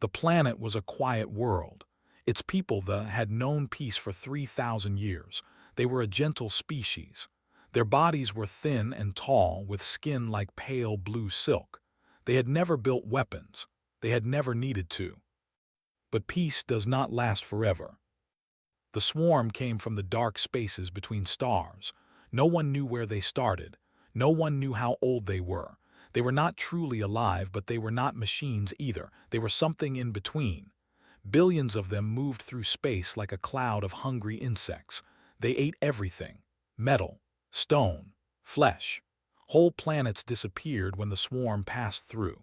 The planet was a quiet world. Its people had known peace for 3,000 years. They were a gentle species. Their bodies were thin and tall, with skin like pale blue silk. They had never built weapons. They had never needed to. But peace does not last forever. The swarm came from the dark spaces between stars. No one knew where they started. No one knew how old they were. They were not truly alive, but they were not machines either. They were something in between. Billions of them moved through space like a cloud of hungry insects. They ate everything: metal, stone, flesh. Whole planets disappeared when the swarm passed through.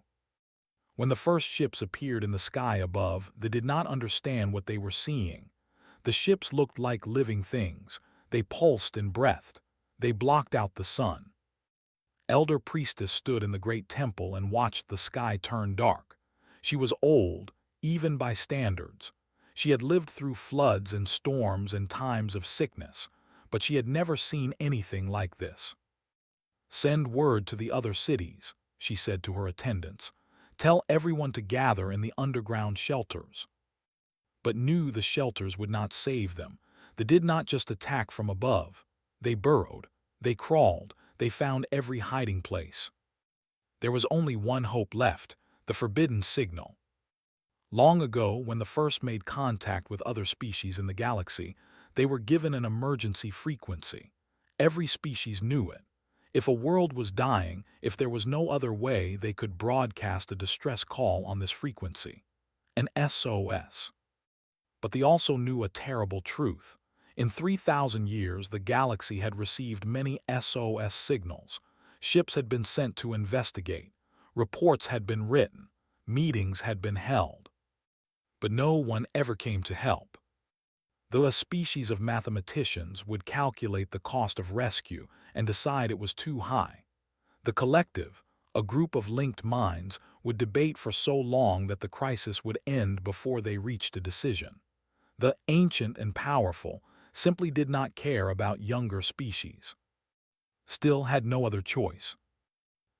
When the first ships appeared in the sky above, they did not understand what they were seeing. The ships looked like living things. They pulsed and breathed. They blocked out the sun. Elder Priestess stood in the great temple and watched the sky turn dark. She was old, even by standards. She had lived through floods and storms and times of sickness, but she had never seen anything like this. "Send word to the other cities," she said to her attendants. "Tell everyone to gather in the underground shelters." But knew the shelters would not save them. They did not just attack from above. They burrowed. They crawled. They found every hiding place. There was only one hope left: the forbidden signal. Long ago, when the first made contact with other species in the galaxy, they were given an emergency frequency. Every species knew it. If a world was dying, if there was no other way, they could broadcast a distress call on this frequency. An SOS. But they also knew a terrible truth. In 3,000 years, the galaxy had received many SOS signals. Ships had been sent to investigate. Reports had been written. Meetings had been held. But no one ever came to help. Though a species of mathematicians would calculate the cost of rescue and decide it was too high. The collective, a group of linked minds, would debate for so long that the crisis would end before they reached a decision. The ancient and powerful simply did not care about younger species. Still had no other choice.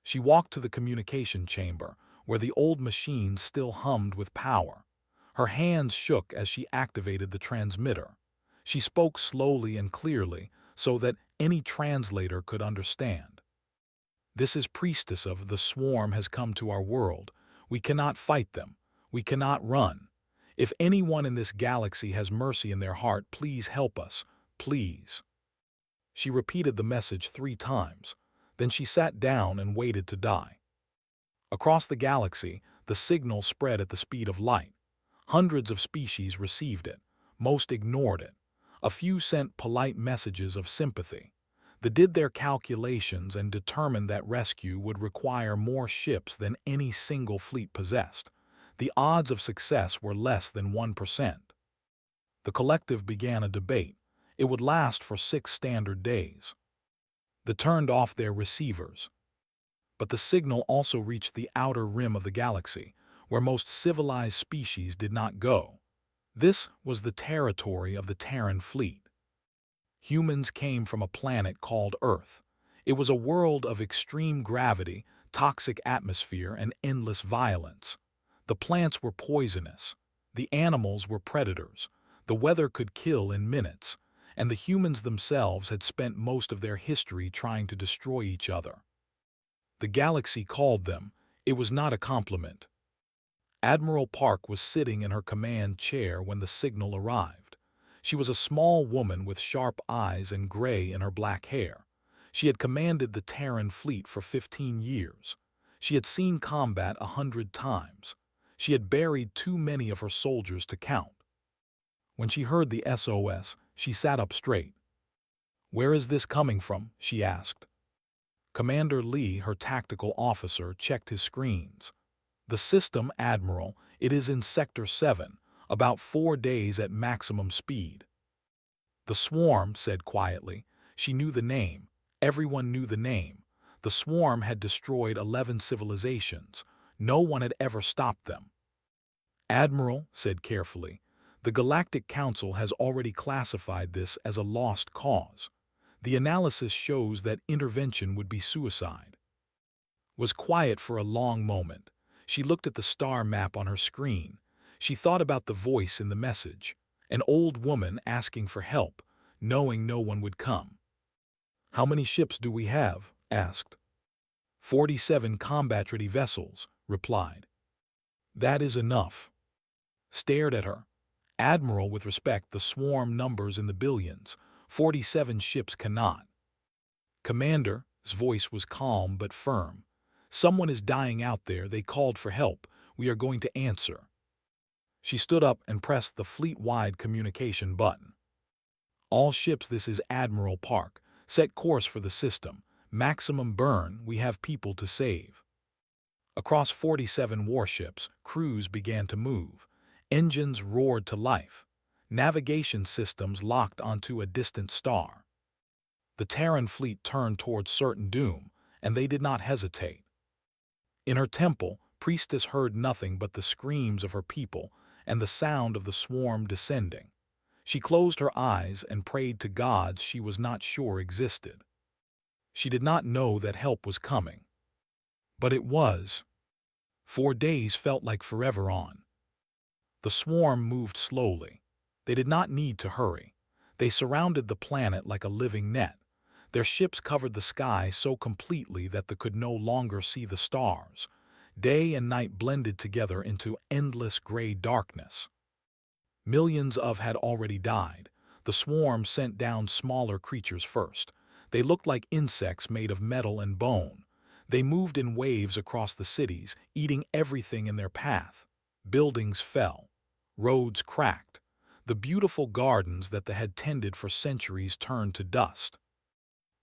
She walked to the communication chamber, where the old machines still hummed with power. Her hands shook as she activated the transmitter. She spoke slowly and clearly so that any translator could understand. "This is Priestess of the Swarm has come to our world. We cannot fight them. We cannot run. If anyone in this galaxy has mercy in their heart, please help us. Please." She repeated the message 3 times. Then she sat down and waited to die. Across the galaxy, the signal spread at the speed of light. Hundreds of species received it. Most ignored it. A few sent polite messages of sympathy. They did their calculations and determined that rescue would require more ships than any single fleet possessed. The odds of success were less than 1%. The collective began a debate. It would last for 6 standard days. They turned off their receivers. But the signal also reached the outer rim of the galaxy, where most civilized species did not go. This was the territory of the Terran fleet. Humans came from a planet called Earth. It was a world of extreme gravity, toxic atmosphere, and endless violence. The plants were poisonous. The animals were predators. The weather could kill in minutes, and the humans themselves had spent most of their history trying to destroy each other. The galaxy called them. It was not a compliment. Admiral Park was sitting in her command chair when the signal arrived. She was a small woman with sharp eyes and gray in her black hair. She had commanded the Terran fleet for 15 years. She had seen combat 100 times. She had buried too many of her soldiers to count. When she heard the SOS, she sat up straight. "Where is this coming from?" she asked. Commander Lee, her tactical officer, checked his screens. "The system, Admiral. It is in Sector 7, about 4 days at maximum speed." The swarm said quietly. She knew the name. Everyone knew the name. The swarm had destroyed 11 civilizations. No one had ever stopped them. "Admiral," said carefully, "the Galactic Council has already classified this as a lost cause. The analysis shows that intervention would be suicide." Was quiet for a long moment. She looked at the star map on her screen. She thought about the voice in the message, an old woman asking for help, knowing no one would come. "How many ships do we have?" asked. 47 combat-ready vessels, replied. "That is enough." Stared at her. "Admiral, with respect, the swarm numbers in the billions. 47 ships cannot." "Commander," his voice was calm but firm. "Someone is dying out there. They called for help. We are going to answer." She stood up and pressed the fleet-wide communication button. "All ships, this is Admiral Park. Set course for the system. Maximum burn, we have people to save." Across 47 warships, crews began to move. Engines roared to life. Navigation systems locked onto a distant star. The Terran fleet turned toward certain doom, and they did not hesitate. In her temple, Priestess heard nothing but the screams of her people and the sound of the swarm descending. She closed her eyes and prayed to gods she was not sure existed. She did not know that help was coming. But it was. 4 days felt like forever on. The swarm moved slowly. They did not need to hurry. They surrounded the planet like a living net. Their ships covered the sky so completely that they could no longer see the stars. Day and night blended together into endless gray darkness. Millions had already died. The swarm sent down smaller creatures first. They looked like insects made of metal and bone. They moved in waves across the cities, eating everything in their path. Buildings fell. Roads cracked. The beautiful gardens that they had tended for centuries turned to dust.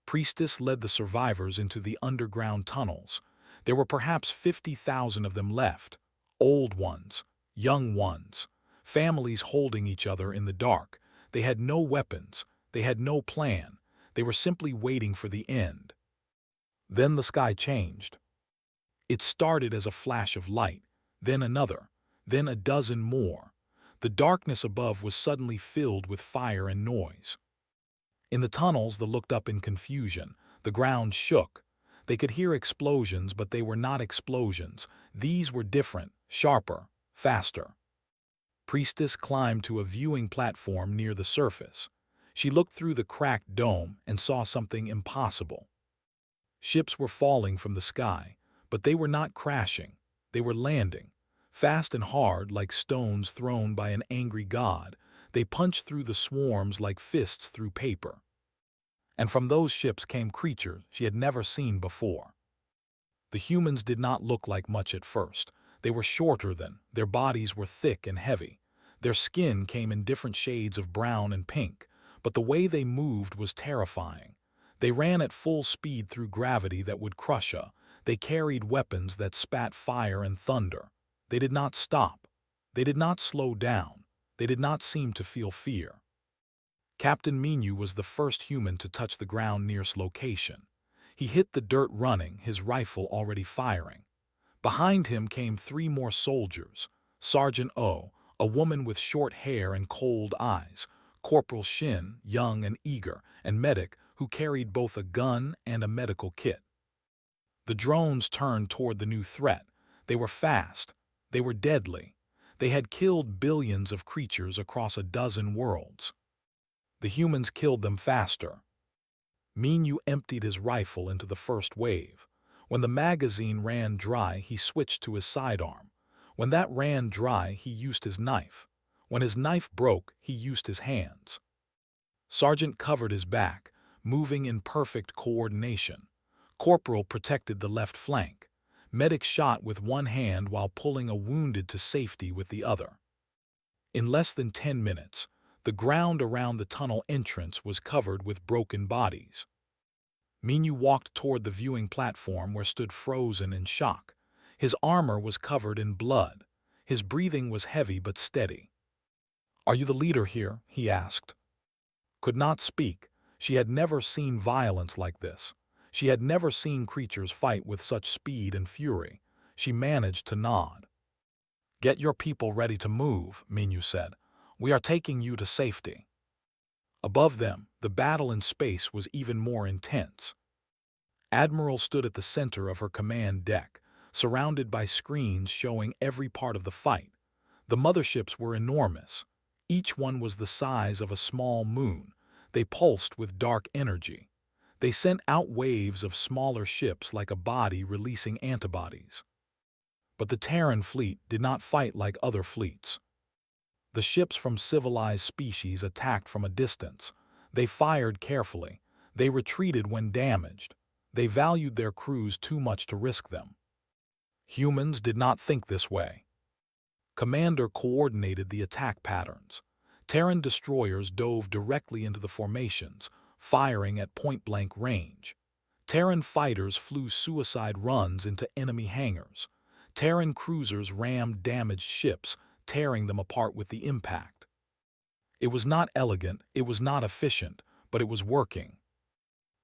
Priestess led the survivors into the underground tunnels. There were perhaps 50,000 of them left. Old ones, young ones, families holding each other in the dark. They had no weapons. They had no plan. They were simply waiting for the end. Then the sky changed. It started as a flash of light, then another, then a dozen more. The darkness above was suddenly filled with fire and noise. In the tunnels, they looked up in confusion. The ground shook. They could hear explosions, but they were not explosions. These were different, sharper, faster. Priestess climbed to a viewing platform near the surface. She looked through the cracked dome and saw something impossible. Ships were falling from the sky, but they were not crashing. They were landing. Fast and hard, like stones thrown by an angry god, they punched through the swarms like fists through paper. And from those ships came creatures she had never seen before. The humans did not look like much at first. They were shorter than, their bodies were thick and heavy. Their skin came in different shades of brown and pink, but the way they moved was terrifying. They ran at full speed through gravity that would crush her. They carried weapons that spat fire and thunder. They did not stop. They did not slow down. They did not seem to feel fear. Captain Minu was the first human to touch the ground near his location. He hit the dirt running, his rifle already firing. Behind him came 3 more soldiers. Sergeant O, a woman with short hair and cold eyes, Corporal Shin, young and eager, and Medic, who carried both a gun and a medical kit. The drones turned toward the new threat. They were fast. They were deadly. They had killed billions of creatures across a dozen worlds. The humans killed them faster. Minu emptied his rifle into the first wave. When the magazine ran dry, he switched to his sidearm. When that ran dry, he used his knife. When his knife broke, he used his hands. Sergeant covered his back, moving in perfect coordination. Corporal protected the left flank. Medic shot with one hand while pulling a wounded to safety with the other. In less than 10 minutes, the ground around the tunnel entrance was covered with broken bodies. Minu walked toward the viewing platform where stood frozen in shock. His armor was covered in blood. His breathing was heavy but steady. "Are you the leader here?" he asked. Could not speak. She had never seen violence like this. She had never seen creatures fight with such speed and fury. She managed to nod. "Get your people ready to move," Minu said. "We are taking you to safety." Above them, the battle in space was even more intense. Admiral stood at the center of her command deck, surrounded by screens showing every part of the fight. The motherships were enormous. Each one was the size of a small moon. They pulsed with dark energy. They sent out waves of smaller ships like a body releasing antibodies. But the Terran fleet did not fight like other fleets. The ships from civilized species attacked from a distance. They fired carefully. They retreated when damaged. They valued their crews too much to risk them. Humans did not think this way. Commander coordinated the attack patterns. Terran destroyers dove directly into the formations, firing at point-blank range. Terran fighters flew suicide runs into enemy hangars. Terran cruisers rammed damaged ships, tearing them apart with the impact. It was not elegant, it was not efficient, but it was working.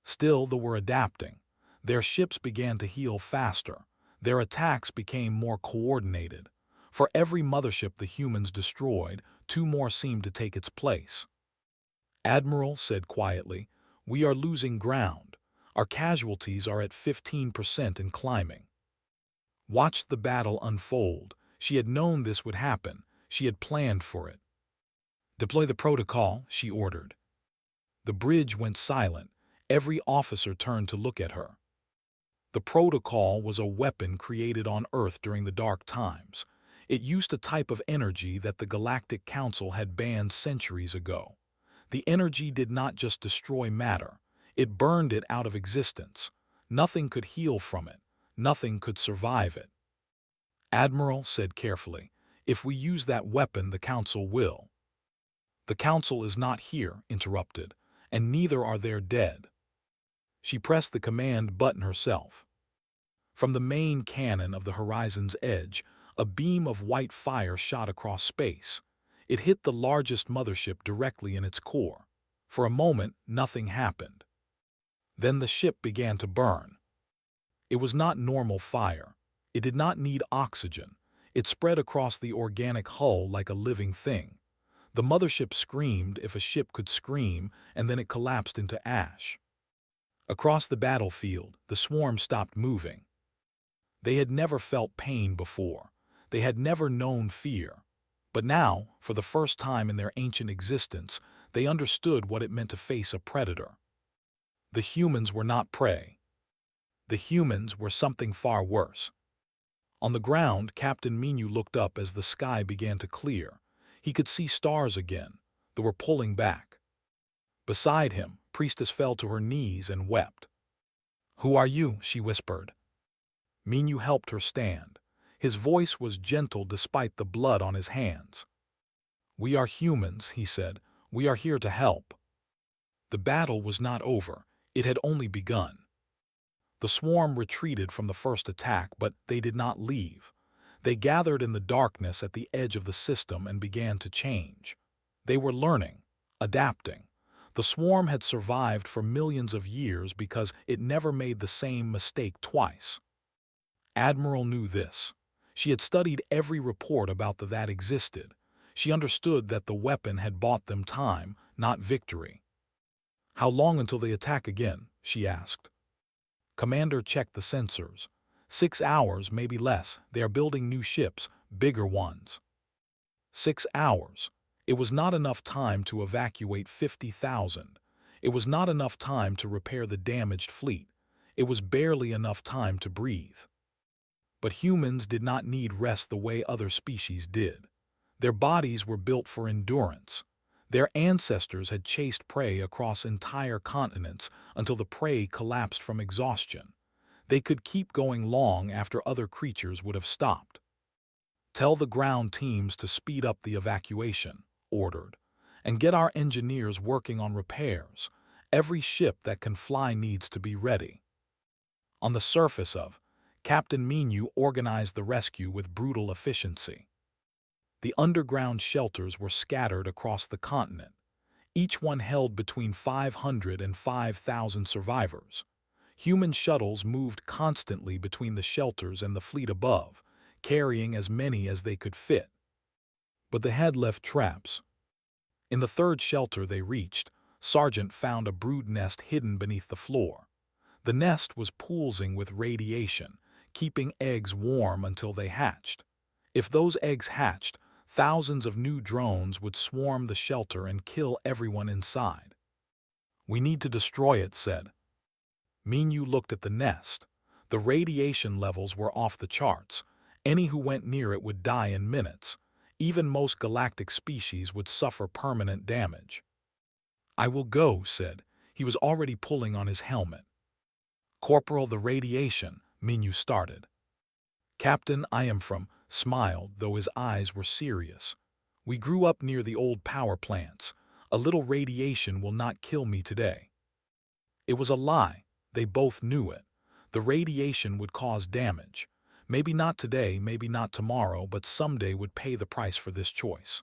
Still, they were adapting. Their ships began to heal faster. Their attacks became more coordinated. For every mothership the humans destroyed, 2 more seemed to take its place. Admiral said quietly, "We are losing ground. Our casualties are at 15% and climbing." Watched the battle unfold. She had known this would happen. She had planned for it. "Deploy the protocol," she ordered. The bridge went silent. Every officer turned to look at her. The protocol was a weapon created on Earth during the Dark Times. It used a type of energy that the Galactic Council had banned centuries ago. The energy did not just destroy matter. It burned it out of existence. Nothing could heal from it. Nothing could survive it. Admiral said carefully, "If we use that weapon, the Council will." "The Council is not here," interrupted, "and neither are their dead." She pressed the command button herself. From the main cannon of the horizon's edge, a beam of white fire shot across space. It hit the largest mothership directly in its core. For a moment, nothing happened. Then the ship began to burn. It was not normal fire. It did not need oxygen. It spread across the organic hull like a living thing. The mothership screamed, if a ship could scream, and then it collapsed into ash. Across the battlefield, the swarm stopped moving. They had never felt pain before. They had never known fear. But now, for the first time in their ancient existence, they understood what it meant to face a predator. The humans were not prey. The humans were something far worse. On the ground, Captain Minu looked up as the sky began to clear. He could see stars again. They were pulling back. Beside him, Priestess fell to her knees and wept. "Who are you?" she whispered. Minu helped her stand. His voice was gentle despite the blood on his hands. "We are humans," he said. "We are here to help." The battle was not over. It had only begun. The swarm retreated from the first attack, but they did not leave. They gathered in the darkness at the edge of the system and began to change. They were learning, adapting. The swarm had survived for millions of years because it never made the same mistake twice. Admiral knew this. She had studied every report about that existed. She understood that the weapon had bought them time, not victory. "How long until they attack again?" she asked. Commander checked the sensors. 6 hours, maybe less. They are building new ships, bigger ones. 6 hours. It was not enough time to evacuate 50,000. It was not enough time to repair the damaged fleet. It was barely enough time to breathe. But humans did not need rest the way other species did. Their bodies were built for endurance. Their ancestors had chased prey across entire continents until the prey collapsed from exhaustion. They could keep going long after other creatures would have stopped. "Tell the ground teams to speed up the evacuation," ordered, "and get our engineers working on repairs. Every ship that can fly needs to be ready." On the surface of, Captain Minu organized the rescue with brutal efficiency. The underground shelters were scattered across the continent. Each one held between 500 and 5,000 survivors. Human shuttles moved constantly between the shelters and the fleet above, carrying as many as they could fit. But they had left traps. In the third shelter they reached, Sergeant found a brood nest hidden beneath the floor. The nest was pulsing with radiation, keeping eggs warm until they hatched. If those eggs hatched, Thousands of new drones would swarm the shelter and kill everyone inside. "We need to destroy it," said. Minyu looked at the nest. The radiation levels were off the charts. Any who went near it would die in minutes. Even most galactic species would suffer permanent damage. "I will go," said. He was already pulling on his helmet. "Corporal, the radiation," Minyu started. "Captain, I am from," smiled, though his eyes were serious. "We grew up near the old power plants. A little radiation will not kill me today." It was a lie. They both knew it. The radiation would cause damage. Maybe not today, maybe not tomorrow, but someday would pay the price for this choice.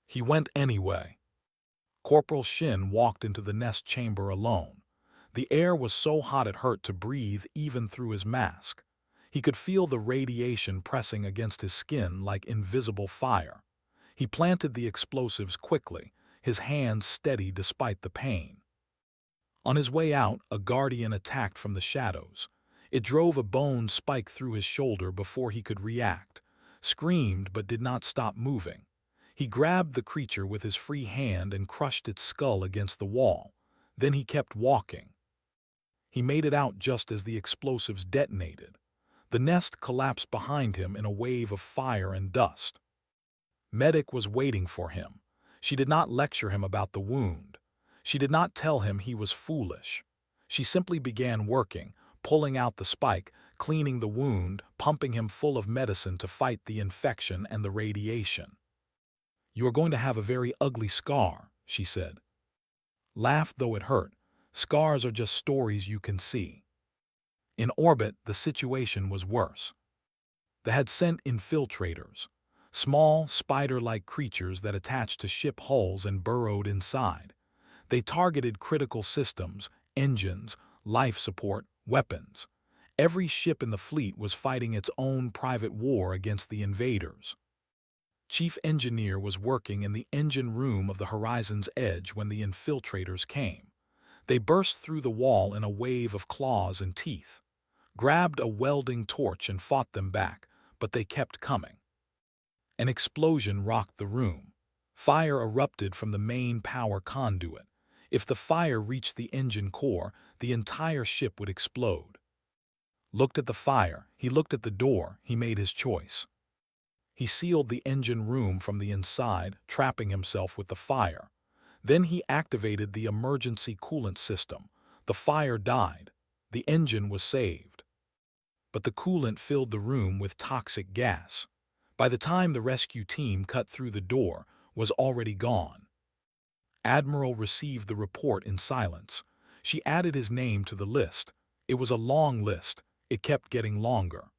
He went anyway. Corporal Shin walked into the nest chamber alone. The air was so hot it hurt to breathe even through his mask. He could feel the radiation pressing against his skin like invisible fire. He planted the explosives quickly, his hands steady despite the pain. On his way out, a guardian attacked from the shadows. It drove a bone spike through his shoulder before he could react, screamed but did not stop moving. He grabbed the creature with his free hand and crushed its skull against the wall. Then he kept walking. He made it out just as the explosives detonated. The nest collapsed behind him in a wave of fire and dust. Medic was waiting for him. She did not lecture him about the wound. She did not tell him he was foolish. She simply began working, pulling out the spike, cleaning the wound, pumping him full of medicine to fight the infection and the radiation. "You are going to have a very ugly scar," she said. Laughed though it hurt. Scars are just stories you can see. In orbit, the situation was worse. They had sent infiltrators, small, spider-like creatures that attached to ship hulls and burrowed inside. They targeted critical systems, engines, life support, weapons. Every ship in the fleet was fighting its own private war against the invaders. Chief Engineer was working in the engine room of the Horizon's Edge when the infiltrators came. They burst through the wall in a wave of claws and teeth, grabbed a welding torch and fought them back, but they kept coming. An explosion rocked the room. Fire erupted from the main power conduit. If the fire reached the engine core, the entire ship would explode. Looked at the fire, he looked at the door, he made his choice. He sealed the engine room from the inside, trapping himself with the fire. Then he activated the emergency coolant system. The fire died. The engine was saved. But the coolant filled the room with toxic gas. By the time the rescue team cut through the door, was already gone. Admiral received the report in silence. She added his name to the list. It was a long list. It kept getting longer.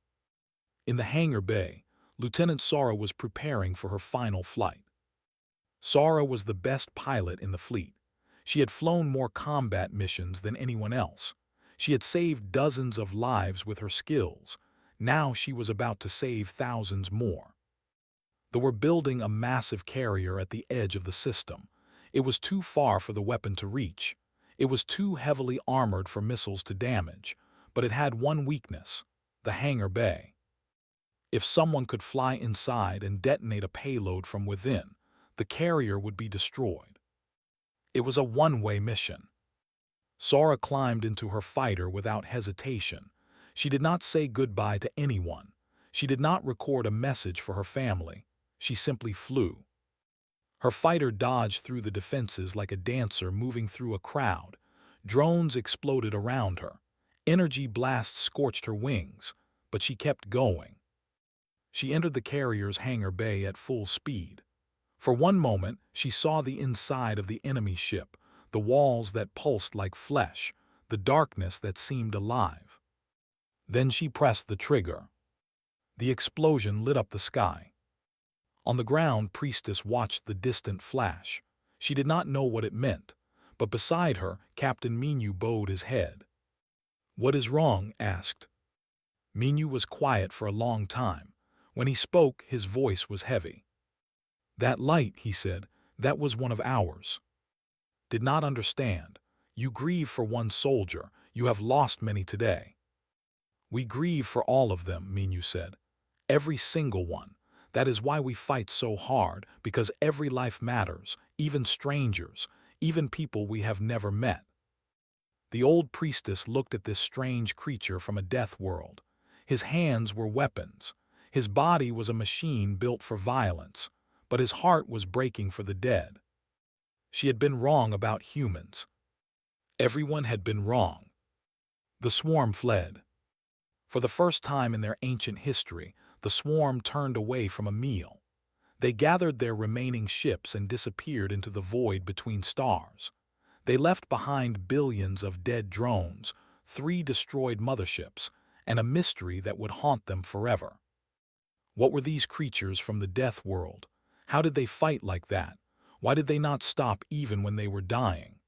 In the hangar bay, Lieutenant Sora was preparing for her final flight. Sora was the best pilot in the fleet. She had flown more combat missions than anyone else. She had saved dozens of lives with her skills. Now she was about to save thousands more. They were building a massive carrier at the edge of the system. It was too far for the weapon to reach. It was too heavily armored for missiles to damage. But it had one weakness: the hangar bay. If someone could fly inside and detonate a payload from within, the carrier would be destroyed. It was a one-way mission. Sora climbed into her fighter without hesitation. She did not say goodbye to anyone. She did not record a message for her family. She simply flew. Her fighter dodged through the defenses like a dancer moving through a crowd. Drones exploded around her. Energy blasts scorched her wings, but she kept going. She entered the carrier's hangar bay at full speed. For one moment, she saw the inside of the enemy ship, the walls that pulsed like flesh, the darkness that seemed alive. Then she pressed the trigger. The explosion lit up the sky. On the ground, Priestess watched the distant flash. She did not know what it meant, but beside her, Captain Minyu bowed his head. "What is wrong?" asked. Minyu was quiet for a long time. When he spoke, his voice was heavy. "That light," he said, "that was one of ours." "Did not understand. You grieve for one soldier. You have lost many today." "We grieve for all of them," Minyu said. "Every single one. That is why we fight so hard, because every life matters, even strangers, even people we have never met. The old priestess looked at this strange creature from a death world. His hands were weapons. His body was a machine built for violence, but his heart was breaking for the dead. She had been wrong about humans. Everyone had been wrong. The swarm fled. For the first time in their ancient history, the swarm turned away from a meal. They gathered their remaining ships and disappeared into the void between stars. They left behind billions of dead drones, 3 destroyed motherships, and a mystery that would haunt them forever. What were these creatures from the death world? How did they fight like that? Why did they not stop even when they were dying?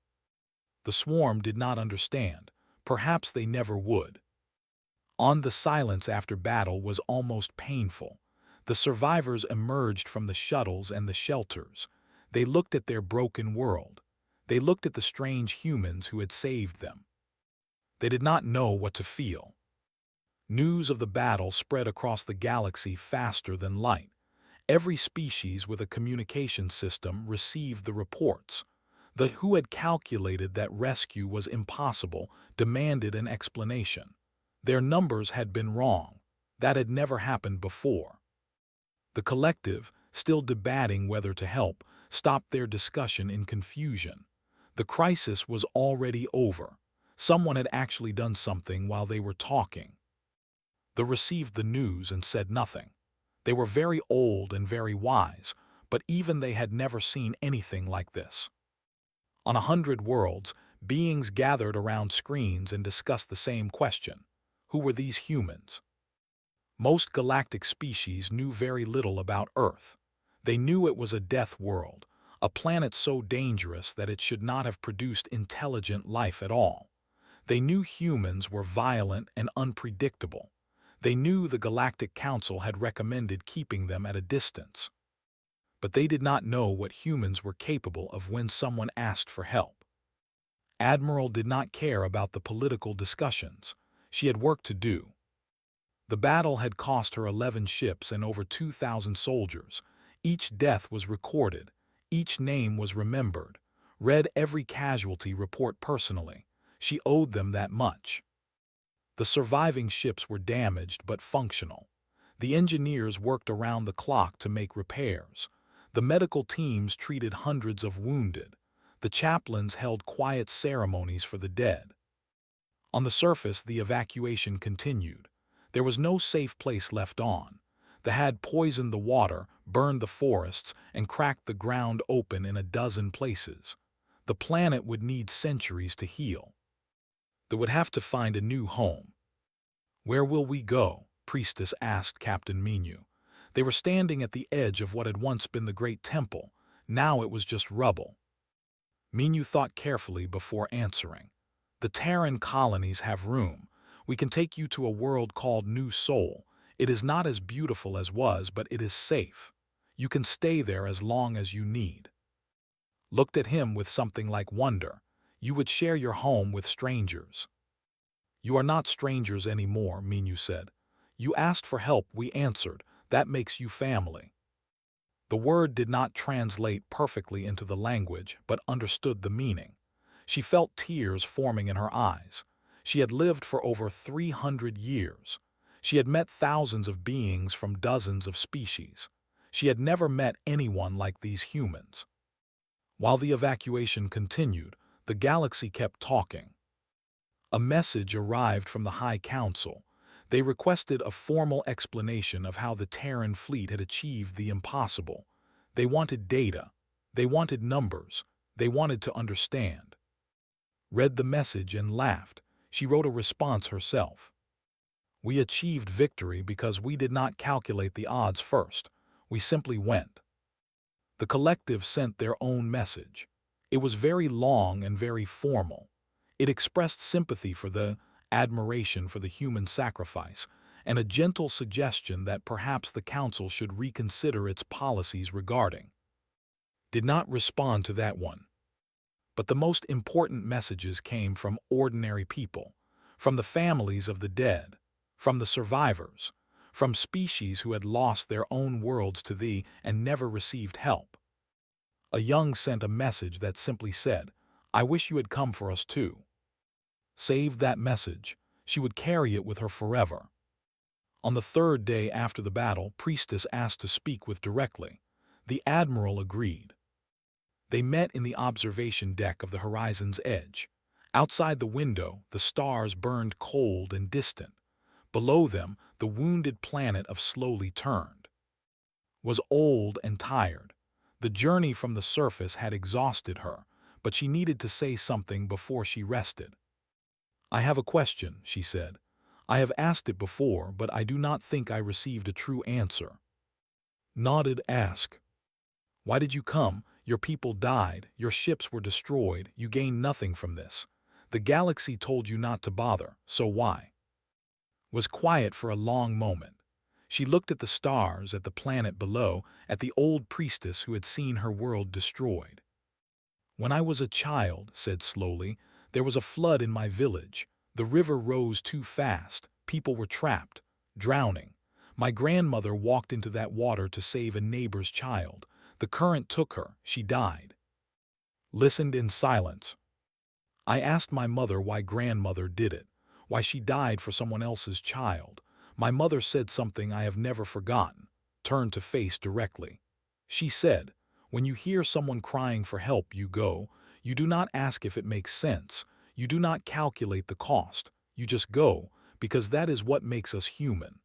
The swarm did not understand. Perhaps they never would. The silence after battle was almost painful. The survivors emerged from the shuttles and the shelters. They looked at their broken world. They looked at the strange humans who had saved them. They did not know what to feel. News of the battle spread across the galaxy faster than light. Every species with a communication system received the reports. The who had calculated that rescue was impossible demanded an explanation. Their numbers had been wrong. That had never happened before. The collective, still debating whether to help, stopped their discussion in confusion. The crisis was already over. Someone had actually done something while they were talking. They received the news and said nothing. They were very old and very wise, but even they had never seen anything like this. On 100 worlds, beings gathered around screens and discussed the same question. Who were these humans? Most galactic species knew very little about Earth. They knew it was a death world, a planet so dangerous that it should not have produced intelligent life at all. They knew humans were violent and unpredictable. They knew the Galactic Council had recommended keeping them at a distance. But they did not know what humans were capable of when someone asked for help. Admiral did not care about the political discussions. She had work to do. The battle had cost her 11 ships and over 2,000 soldiers. Each death was recorded. Each name was remembered. Read every casualty report personally. She owed them that much. The surviving ships were damaged but functional. The engineers worked around the clock to make repairs. The medical teams treated hundreds of wounded. The chaplains held quiet ceremonies for the dead. On the surface, the evacuation continued. There was no safe place left on. They had poisoned the water, burned the forests, and cracked the ground open in a dozen places. The planet would need centuries to heal. They would have to find a new home. "Where will we go?" Priestess asked Captain Minu. They were standing at the edge of what had once been the great temple. Now it was just rubble. Minu thought carefully before answering. "The Terran colonies have room. We can take you to a world called New Sol. It is not as beautiful as was, but it is safe. You can stay there as long as you need." Looked at him with something like wonder. "You would share your home with strangers." "You are not strangers anymore," Minu said. "You asked for help, we answered. That makes you family." The word did not translate perfectly into the language, but understood the meaning. She felt tears forming in her eyes. She had lived for over 300 years. She had met thousands of beings from dozens of species. She had never met anyone like these humans. While the evacuation continued, the galaxy kept talking. A message arrived from the High Council. They requested a formal explanation of how the Terran fleet had achieved the impossible. They wanted data. They wanted numbers. They wanted to understand. Read the message and laughed. She wrote a response herself. "We achieved victory because we did not calculate the odds first. We simply went." The collective sent their own message. It was very long and very formal. It expressed sympathy for the admiration for the human sacrifice, and a gentle suggestion that perhaps the Council should reconsider its policies regarding. Did not respond to that one. But the most important messages came from ordinary people, from the families of the dead, from the survivors, from species who had lost their own worlds to thee and never received help. A young sent a message that simply said, "I wish you had come for us too." Save that message. She would carry it with her forever. On the third day after the battle, Priestess asked to speak with directly. The Admiral agreed. They met in the observation deck of the horizon's edge. Outside the window, the stars burned cold and distant. Below them, the wounded planet of slowly turned. Was old and tired. The journey from the surface had exhausted her, but she needed to say something before she rested. "I have a question," she said. "I have asked it before, but I do not think I received a true answer." Nodded, ask. "Why did you come? Your people died, your ships were destroyed, you gained nothing from this. The galaxy told you not to bother, so why?" Was quiet for a long moment. She looked at the stars, at the planet below, at the old priestess who had seen her world destroyed. "When I was a child," said slowly, "there was a flood in my village. The river rose too fast, people were trapped, drowning. My grandmother walked into that water to save a neighbor's child. The current took her, she died." Listened in silence. "I asked my mother why grandmother did it, why she died for someone else's child. My mother said something I have never forgotten, turned to face directly. She said, 'When you hear someone crying for help, you go. You do not ask if it makes sense. You do not calculate the cost. You just go, because that is what makes us human.'"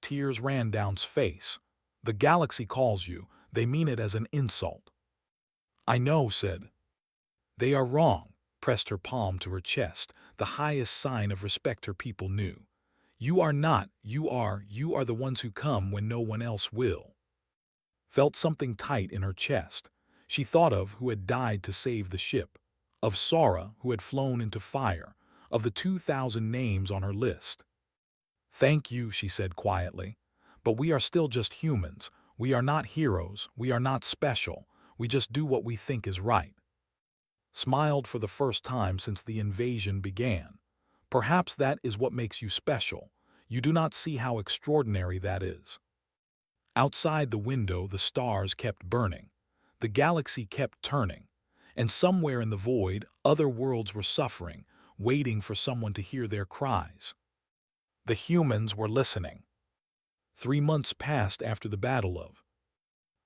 Tears ran down's face. "The galaxy calls you. They mean it as an insult." "I know," said. "They are wrong," pressed her palm to her chest, the highest sign of respect her people knew. "You are not, you are the ones who come when no one else will." Felt something tight in her chest. She thought of who had died to save the ship, of Sora who had flown into fire, of the 2,000 names on her list. "Thank you," she said quietly, "but we are still just humans. We are not heroes, we are not special, we just do what we think is right." Smiled for the first time since the invasion began. "Perhaps that is what makes you special. You do not see how extraordinary that is." Outside the window, the stars kept burning. The galaxy kept turning. And somewhere in the void, other worlds were suffering, waiting for someone to hear their cries. The humans were listening. 3 months passed after the Battle of.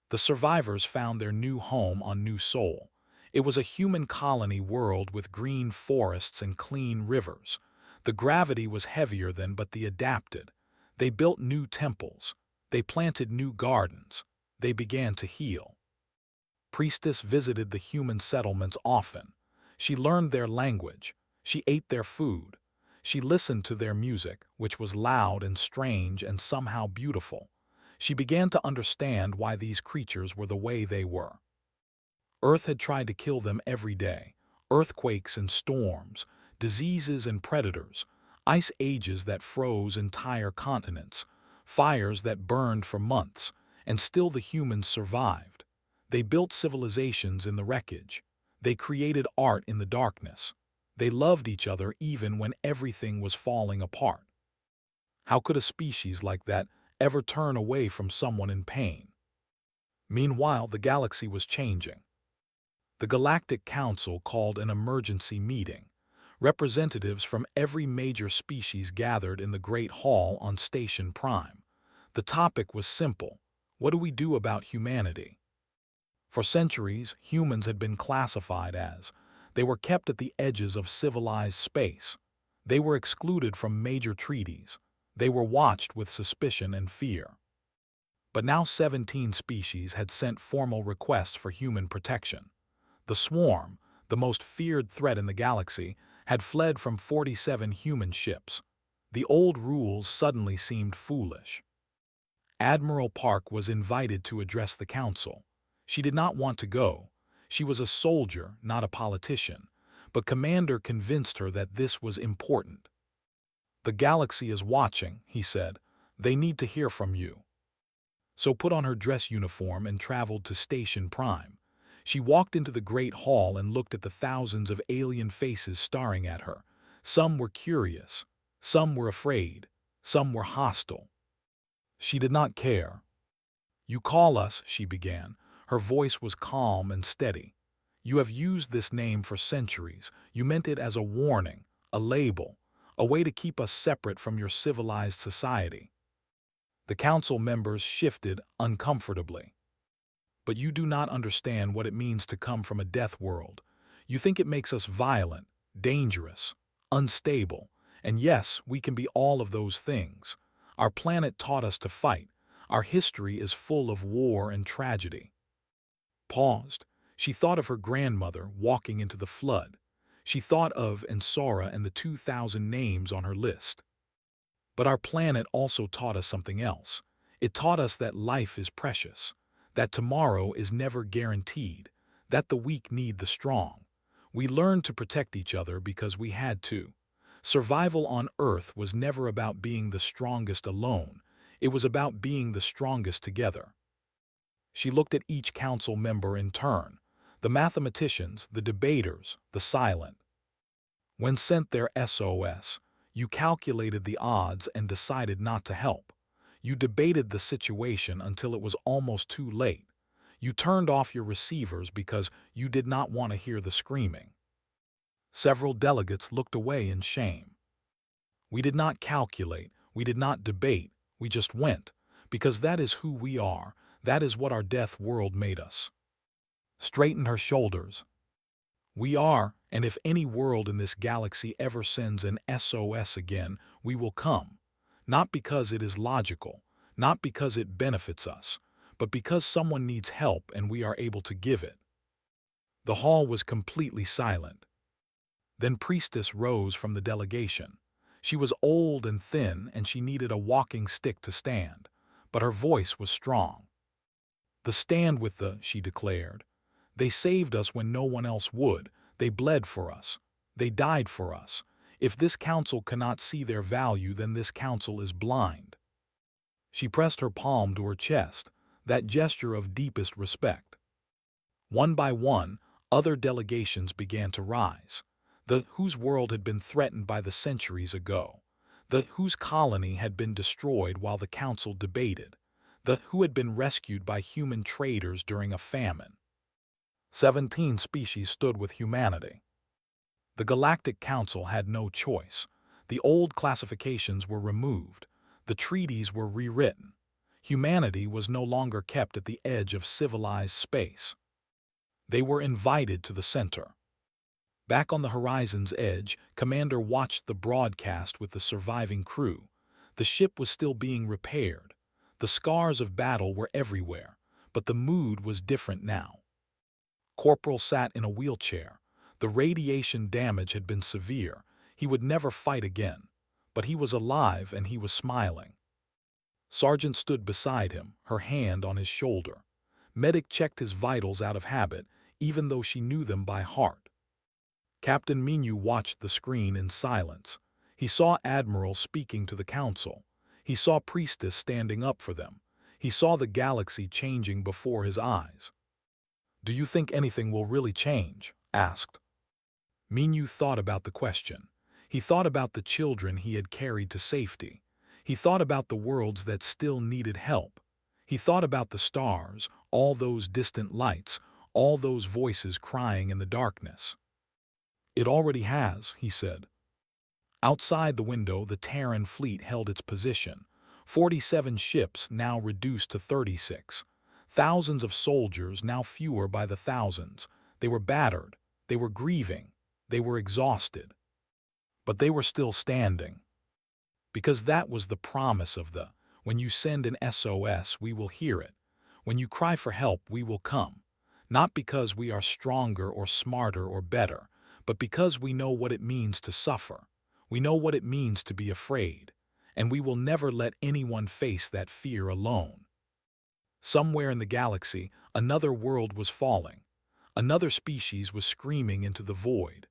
The survivors found their new home on New Sol. It was a human colony world with green forests and clean rivers. The gravity was heavier than, but they adapted. They built new temples. They planted new gardens. They began to heal. Priestess visited the human settlements often. She learned their language. She ate their food. She listened to their music, which was loud and strange and somehow beautiful. She began to understand why these creatures were the way they were. Earth had tried to kill them every day. Earthquakes and storms, diseases and predators, ice ages that froze entire continents, fires that burned for months, and still the humans survived. They built civilizations in the wreckage. They created art in the darkness. They loved each other even when everything was falling apart. How could a species like that ever turn away from someone in pain? Meanwhile, the galaxy was changing. The Galactic Council called an emergency meeting. Representatives from every major species gathered in the Great Hall on Station Prime. The topic was simple: what do we do about humanity? For centuries, humans had been classified as. They were kept at the edges of civilized space. They were excluded from major treaties. They were watched with suspicion and fear. But now 17 species had sent formal requests for human protection. The swarm, the most feared threat in the galaxy, had fled from 47 human ships. The old rules suddenly seemed foolish. Admiral Park was invited to address the council. She did not want to go. She was a soldier, not a politician. But Commander convinced her that this was important. "The galaxy is watching," he said. "They need to hear from you." So put on her dress uniform and traveled to Station Prime. She walked into the Great Hall and looked at the thousands of alien faces staring at her. Some were curious. Some were afraid. Some were hostile. She did not care. "You call us," she began. Her voice was calm and steady. "You have used this name for centuries. You meant it as a warning, a label, a way to keep us separate from your civilized society." The council members shifted uncomfortably. "But you do not understand what it means to come from a death world. You think it makes us violent, dangerous, unstable. And yes, we can be all of those things. Our planet taught us to fight. Our history is full of war and tragedy." Paused. She thought of her grandmother walking into the flood. She thought of Ensora and the 2,000 names on her list. "But our planet also taught us something else. It taught us that life is precious, that tomorrow is never guaranteed, that the weak need the strong. We learned to protect each other because we had to. Survival on Earth was never about being the strongest alone. It was about being the strongest together." She looked at each council member in turn, the mathematicians, the debaters, the silent. "When sent their SOS, you calculated the odds and decided not to help. You debated the situation until it was almost too late. You turned off your receivers because you did not want to hear the screaming." Several delegates looked away in shame. "We did not calculate, we did not debate, we just went, because that is who we are, that is what our death world made us." Straightened her shoulders. "We are, and if any world in this galaxy ever sends an SOS again, we will come. Not because it is logical, not because it benefits us, but because someone needs help and we are able to give it." The hall was completely silent. Then Priestess rose from the delegation. She was old and thin, and she needed a walking stick to stand, but her voice was strong. "The stand with the," she declared. "They saved us when no one else would. They bled for us. They died for us. If this council cannot see their value, then this council is blind." She pressed her palm to her chest, that gesture of deepest respect. One by one, other delegations began to rise. The whose world had been threatened by the centuries ago. The whose colony had been destroyed while the council debated. The who had been rescued by human traders during a famine. 17 species stood with humanity. The Galactic Council had no choice. The old classifications were removed. The treaties were rewritten. Humanity was no longer kept at the edge of civilized space. They were invited to the center. Back on the horizon's edge, Commander watched the broadcast with the surviving crew. The ship was still being repaired. The scars of battle were everywhere, but the mood was different now. Corporal sat in a wheelchair. The radiation damage had been severe. He would never fight again. But he was alive and he was smiling. Sergeant stood beside him, her hand on his shoulder. Medic checked his vitals out of habit, even though she knew them by heart. Captain Minu watched the screen in silence. He saw Admiral speaking to the council. He saw Priestess standing up for them. He saw the galaxy changing before his eyes. "Do you think anything will really change?" asked. Minu thought about the question. He thought about the children he had carried to safety. He thought about the worlds that still needed help. He thought about the stars, all those distant lights, all those voices crying in the darkness. "It already has," he said. Outside the window, the Terran fleet held its position. 47 ships, now reduced to 36. Thousands of soldiers, now fewer by the thousands. They were battered. They were grieving. They were exhausted. But they were still standing. Because that was the promise of the, when you send an SOS, we will hear it. When you cry for help, we will come. Not because we are stronger or smarter or better, but because we know what it means to suffer. We know what it means to be afraid. And we will never let anyone face that fear alone. Somewhere in the galaxy, another world was falling. Another species was screaming into the void.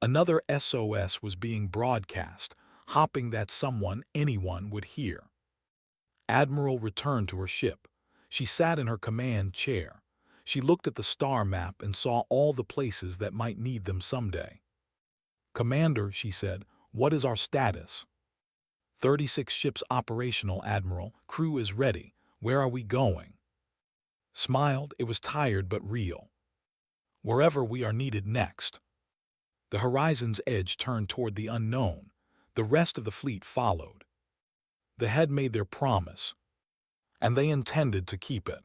Another SOS was being broadcast, hoping that someone, anyone, would hear. Admiral returned to her ship. She sat in her command chair. She looked at the star map and saw all the places that might need them someday. "Commander," she said, "what is our status?" 36 ships operational, Admiral. Crew is ready. Where are we going? Smiled, it was tired but real. Wherever we are needed next. The horizon's edge turned toward the unknown. The rest of the fleet followed. The head made their promise, and they intended to keep it.